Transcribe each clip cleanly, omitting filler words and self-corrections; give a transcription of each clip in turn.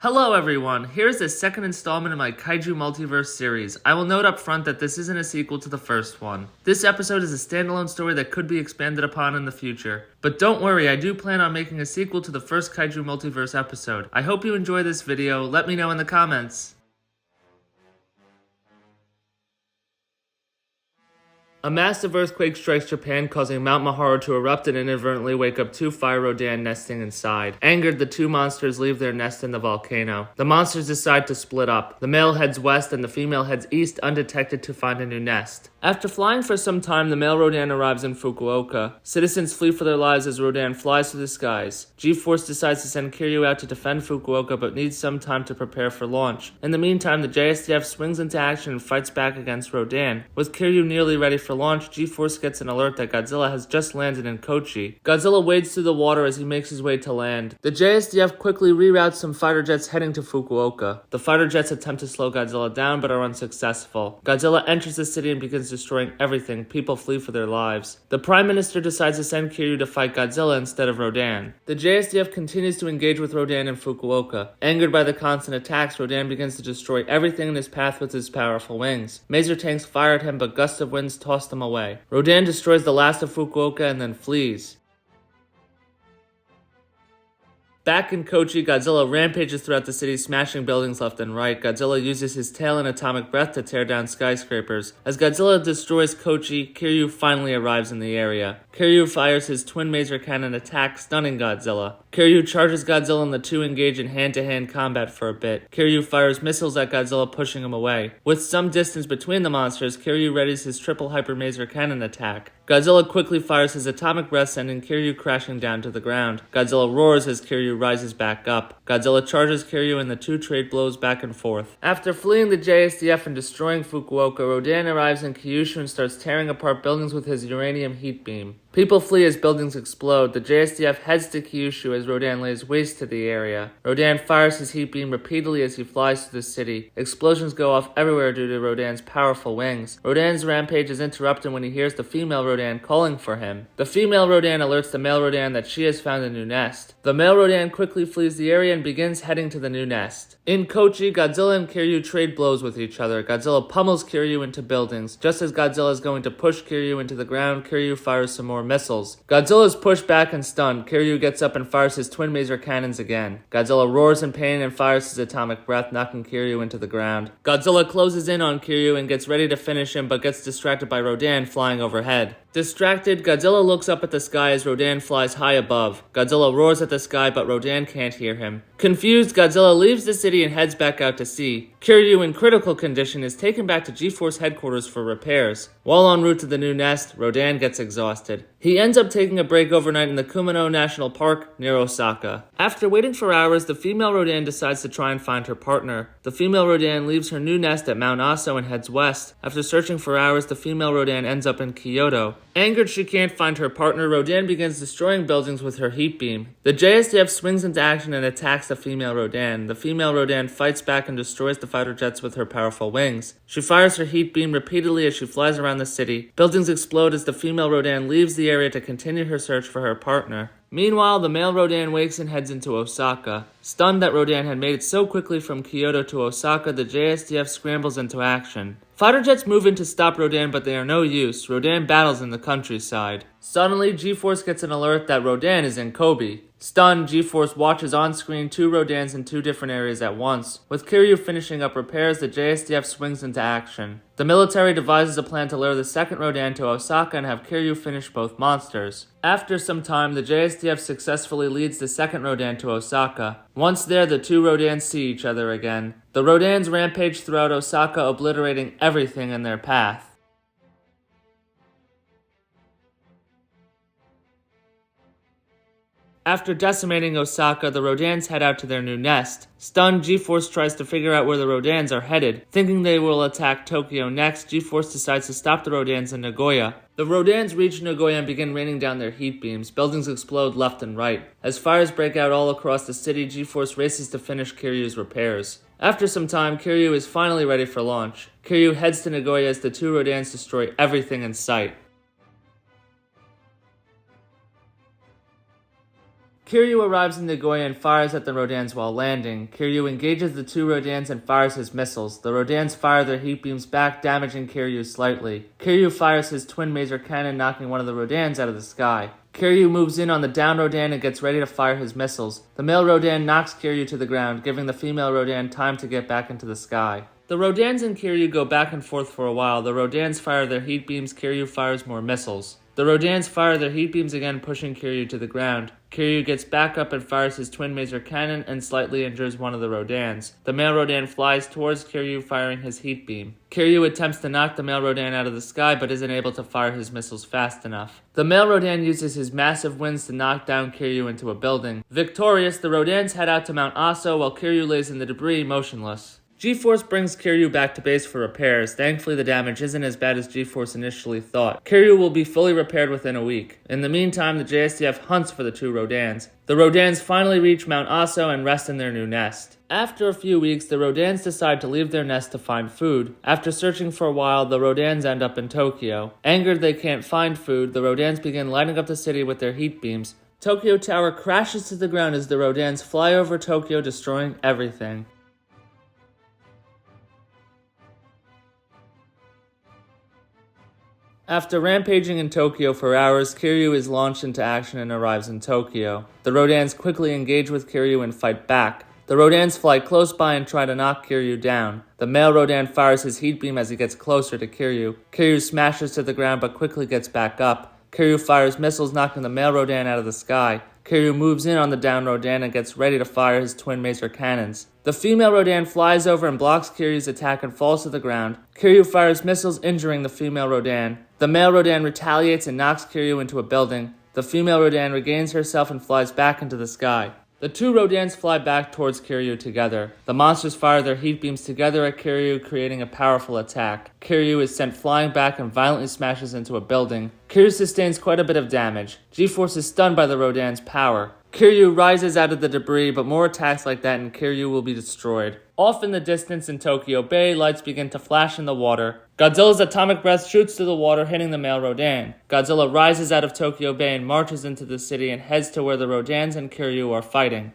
Hello everyone, here's the second installment of my Kaiju Multiverse series. I will note up front that this isn't a sequel to the first one. This episode is a standalone story that could be expanded upon in the future. But don't worry, I do plan on making a sequel to the first Kaiju Multiverse episode. I hope you enjoy this video, let me know in the comments. A massive earthquake strikes Japan, causing Mount Mahara to erupt and inadvertently wake up two fire Rodan nesting inside. Angered, the two monsters leave their nest in the volcano. The monsters decide to split up. The male heads west and the female heads east undetected to find a new nest. After flying for some time, the male Rodan arrives in Fukuoka. Citizens flee for their lives as Rodan flies through the skies. G-Force decides to send Kiryu out to defend Fukuoka but needs some time to prepare for launch. In the meantime, the JSDF swings into action and fights back against Rodan. With Kiryu nearly ready for launch, G-Force gets an alert that Godzilla has just landed in Kochi. Godzilla wades through the water as he makes his way to land. The JSDF quickly reroutes some fighter jets heading to Fukuoka. The fighter jets attempt to slow Godzilla down but are unsuccessful. Godzilla enters the city and begins destroying everything. People flee for their lives. The Prime Minister decides to send Kiryu to fight Godzilla instead of Rodan. The JSDF continues to engage with Rodan in Fukuoka. Angered by the constant attacks, Rodan begins to destroy everything in his path with his powerful wings. Maser tanks fire at him, but gusts of winds toss them away. Rodan destroys the last of Fukuoka and then flees. Back in Kochi, Godzilla rampages throughout the city, smashing buildings left and right. Godzilla uses his tail and atomic breath to tear down skyscrapers. As Godzilla destroys Kochi, Kiryu finally arrives in the area. Kiryu fires his twin Maser cannon attack, stunning Godzilla. Kiryu charges Godzilla and the two engage in hand-to-hand combat for a bit. Kiryu fires missiles at Godzilla, pushing him away. With some distance between the monsters, Kiryu readies his triple hyper Maser cannon attack. Godzilla quickly fires his atomic breath, sending Kiryu crashing down to the ground. Godzilla roars as Kiryu rises back up. Godzilla charges Kiryu and the two trade blows back and forth. After fleeing the JSDF and destroying Fukuoka, Rodan arrives in Kyushu and starts tearing apart buildings with his uranium heat beam. People flee as buildings explode. The JSDF heads to Kyushu as Rodan lays waste to the area. Rodan fires his heat beam repeatedly as he flies through the city. Explosions go off everywhere due to Rodan's powerful wings. Rodan's rampage is interrupted when he hears the female Rodan calling for him. The female Rodan alerts the male Rodan that she has found a new nest. The male Rodan quickly flees the area and begins heading to the new nest. In Kochi, Godzilla and Kiryu trade blows with each other. Godzilla pummels Kiryu into buildings. Just as Godzilla is going to push Kiryu into the ground, Kiryu fires some more missiles. Godzilla is pushed back and stunned. Kiryu gets up and fires his twin Maser cannons again. Godzilla roars in pain and fires his atomic breath, knocking Kiryu into the ground. Godzilla closes in on Kiryu and gets ready to finish him, but gets distracted by Rodan flying overhead. Distracted, Godzilla looks up at the sky as Rodan flies high above. Godzilla roars at the sky, but Rodan can't hear him. Confused, Godzilla leaves the city and heads back out to sea. Kiryu, in critical condition, is taken back to G-Force headquarters for repairs. While en route to the new nest, Rodan gets exhausted. He ends up taking a break overnight in the Kumano National Park near Osaka. After waiting for hours, the female Rodan decides to try and find her partner. The female Rodan leaves her new nest at Mount Aso and heads west. After searching for hours, the female Rodan ends up in Kyoto. Angered she can't find her partner, Rodan begins destroying buildings with her heat beam. The JSDF swings into action and attacks the female Rodan. The female Rodan fights back and destroys the fighter jets with her powerful wings. She fires her heat beam repeatedly as she flies around the city. Buildings explode as the female Rodan leaves the area to continue her search for her partner. Meanwhile, the male Rodan wakes and heads into Osaka. Stunned that Rodan had made it so quickly from Kyoto to Osaka, the JSDF scrambles into action. Fighter jets move in to stop Rodan, but they are no use. Rodan battles in the countryside. Suddenly, G-Force gets an alert that Rodan is in Kobe. Stunned, G-Force watches on screen two Rodans in two different areas at once. With Kiryu finishing up repairs, the JSDF swings into action. The military devises a plan to lure the second Rodan to Osaka and have Kiryu finish both monsters. After some time, the JSDF successfully leads the second Rodan to Osaka. Once there, the two Rodans see each other again. The Rodans rampage throughout Osaka, obliterating everything in their path. After decimating Osaka, the Rodans head out to their new nest. Stunned, G-Force tries to figure out where the Rodans are headed. Thinking they will attack Tokyo next, G-Force decides to stop the Rodans in Nagoya. The Rodans reach Nagoya and begin raining down their heat beams. Buildings explode left and right. As fires break out all across the city, G-Force races to finish Kiryu's repairs. After some time, Kiryu is finally ready for launch. Kiryu heads to Nagoya as the two Rodans destroy everything in sight. Kiryu arrives in Nagoya and fires at the Rodans while landing. Kiryu engages the two Rodans and fires his missiles. The Rodans fire their heat beams back, damaging Kiryu slightly. Kiryu fires his twin maser cannon, knocking one of the Rodans out of the sky. Kiryu moves in on the down Rodan and gets ready to fire his missiles. The male Rodan knocks Kiryu to the ground, giving the female Rodan time to get back into the sky. The Rodans and Kiryu go back and forth for a while. The Rodans fire their heat beams, Kiryu fires more missiles. The Rodans fire their heat beams again, pushing Kiryu to the ground. Kiryu gets back up and fires his twin maser cannon and slightly injures one of the Rodans. The male Rodan flies towards Kiryu, firing his heat beam. Kiryu attempts to knock the male Rodan out of the sky, but isn't able to fire his missiles fast enough. The male Rodan uses his massive wings to knock down Kiryu into a building. Victorious, the Rodans head out to Mount Aso while Kiryu lays in the debris, motionless. G-Force brings Kiryu back to base for repairs. Thankfully, the damage isn't as bad as G-Force initially thought. Kiryu will be fully repaired within a week. In the meantime, the JSDF hunts for the two Rodans. The Rodans finally reach Mount Aso and rest in their new nest. After a few weeks, the Rodans decide to leave their nest to find food. After searching for a while, the Rodans end up in Tokyo. Angered they can't find food, the Rodans begin lighting up the city with their heat beams. Tokyo Tower crashes to the ground as the Rodans fly over Tokyo, destroying everything. After rampaging in Tokyo for hours, Kiryu is launched into action and arrives in Tokyo. The Rodans quickly engage with Kiryu and fight back. The Rodans fly close by and try to knock Kiryu down. The male Rodan fires his heat beam as he gets closer to Kiryu. Kiryu smashes to the ground but quickly gets back up. Kiryu fires missiles, knocking the male Rodan out of the sky. Kiryu moves in on the down Rodan and gets ready to fire his twin maser cannons. The female Rodan flies over and blocks Kiryu's attack and falls to the ground. Kiryu fires missiles, injuring the female Rodan. The male Rodan retaliates and knocks Kiryu into a building. The female Rodan regains herself and flies back into the sky. The two Rodans fly back towards Kiryu together. The monsters fire their heat beams together at Kiryu, creating a powerful attack. Kiryu is sent flying back and violently smashes into a building. Kiryu sustains quite a bit of damage. G-Force is stunned by the Rodan's power. Kiryu rises out of the debris, but more attacks like that and Kiryu will be destroyed. Off in the distance in Tokyo Bay, lights begin to flash in the water. Godzilla's atomic breath shoots through the water, hitting the male Rodan. Godzilla rises out of Tokyo Bay and marches into the city and heads to where the Rodans and Kiryu are fighting.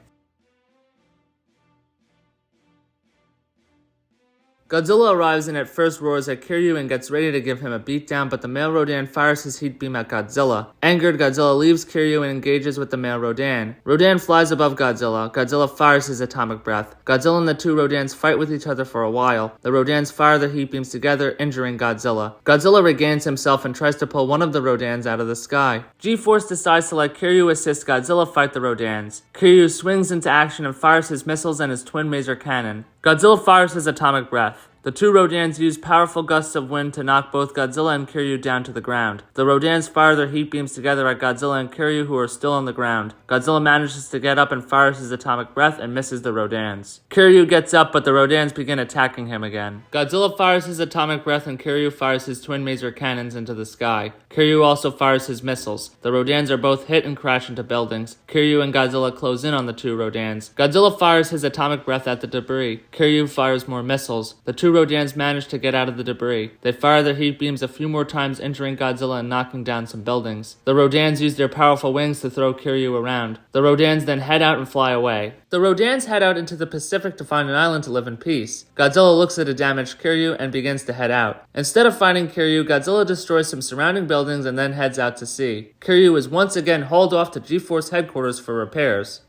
Godzilla arrives and at first roars at Kiryu and gets ready to give him a beatdown, but the male Rodan fires his heat beam at Godzilla. Angered, Godzilla leaves Kiryu and engages with the male Rodan. Rodan flies above Godzilla. Godzilla fires his atomic breath. Godzilla and the two Rodans fight with each other for a while. The Rodans fire their heat beams together, injuring Godzilla. Godzilla regains himself and tries to pull one of the Rodans out of the sky. G-Force decides to let Kiryu assist Godzilla fight the Rodans. Kiryu swings into action and fires his missiles and his twin maser cannon. Godzilla fires his atomic breath. The two Rodans use powerful gusts of wind to knock both Godzilla and Kiryu down to the ground. The Rodans fire their heat beams together at Godzilla and Kiryu, who are still on the ground. Godzilla manages to get up and fires his atomic breath and misses the Rodans. Kiryu gets up, but the Rodans begin attacking him again. Godzilla fires his atomic breath and Kiryu fires his twin maser cannons into the sky. Kiryu also fires his missiles. The Rodans are both hit and crash into buildings. Kiryu and Godzilla close in on the two Rodans. Godzilla fires his atomic breath at the debris. Kiryu fires more missiles. The two Rodans manage to get out of the debris. They fire their heat beams a few more times, injuring Godzilla and knocking down some buildings. The Rodans use their powerful wings to throw Kiryu around. The Rodans then head out and fly away. The Rodans head out into the Pacific to find an island to live in peace. Godzilla looks at a damaged Kiryu and begins to head out. Instead of finding Kiryu, Godzilla destroys some surrounding buildings and then heads out to sea. Kiryu is once again hauled off to G-Force headquarters for repairs.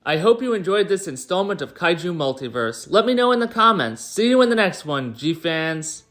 I hope you enjoyed this installment of Kaiju Multiverse. Let me know in the comments. See you in the next one, G-Fans!